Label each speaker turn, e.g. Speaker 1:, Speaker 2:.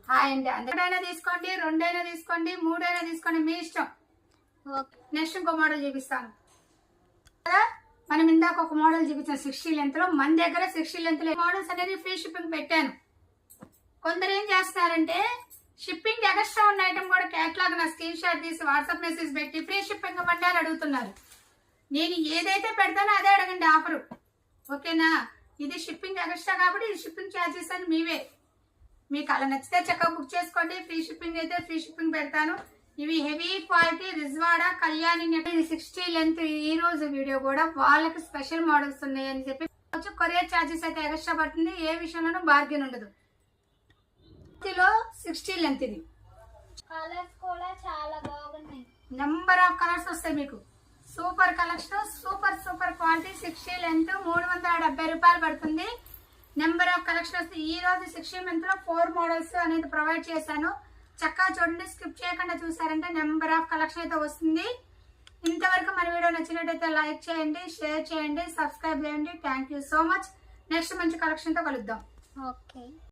Speaker 1: Hi అండి, అందరైనా తీసుకోండి, రెండైనా తీసుకోండి, మూడైనా తీసుకోండి, మీ ఇష్టం. నెక్స్ట్ ఇంకో మోడల్ చూపిస్తాను కదా. మనం ఇందాక ఒక మోడల్ చూపించాను 60 లెంత్ లో. మన దగ్గర 60 లెంత్ మోడల్స్ అనేది ఫ్రీ షిప్పింగ్ పెట్టాను. కొందరు ఏం చేస్తున్నారంటే షిప్పింగ్ ఎక్స్ట్రా ఉన్న ఐటమ్ కూడా క్యాట్లాగ్ నా స్క్రీన్ షాట్ తీసి వాట్సాప్ మెసేజ్ పెట్టి ఫ్రీ షిప్పింగ్ ఇవ్వండి అని అడుగుతున్నారు. నేను ఏదైతే పెడతానో అదే అడగండి ఆఫరు, ఓకేనా. ఇది షిప్పింగ్ ఎక్స్ట్రా కాబట్టి ఇది షిప్పింగ్ ఛార్జెస్ అని మీవే. మీకు అలా నచ్చితే చక్కగా బుక్ చేసుకోండి. ఫ్రీ షిప్పింగ్ అయితే ఫ్రీ షిప్పింగ్ పెడతాను. ఇవి హెవీ క్వాలిటీ రిజ్వాడా కళ్యాణి నెట్. ఇది 60 లెంత్. ఈ రోజు వీడియో కూడా వాళ్ళకి స్పెషల్ మోడల్స్ ఉన్నాయి అని చెప్పి కొరియర్ ఛార్జెస్ అయితే ఎక్స్ట్రా పడుతుంది. ఏ విషయంలోనూ బార్గెన్ ఉండదు. 60 లెంత్. ఇది
Speaker 2: కలర్స్ కూడా చాలా బాగున్నాయి.
Speaker 1: నెంబర్ ఆఫ్ కలర్స్ వస్తాయి మీకు. Super collection, super super quality. 60 length 370 రూపాయలు పడుతుంది. నెంబర్ ఆఫ్ కలెక్షన్ వస్తుంది. ఈ రోజు 60 లెంత్ లో 4 మోడల్స్ అనేది ప్రొవైడ్ చేశాను. చక్కగా చూడండి, స్కిప్ చేయకుండా చూసారంటే నెంబర్ ఆఫ్ కలెక్షన్ అయితే వస్తుంది. ఇంతవరకు మన వీడియో నచ్చినట్టయితే లైక్ చేయండి, షేర్ చేయండి, సబ్స్క్రైబ్ చేయండి. Thank you so much. Next మంచి కలెక్షన్ తో కలుద్దాం.
Speaker 2: ఓకే.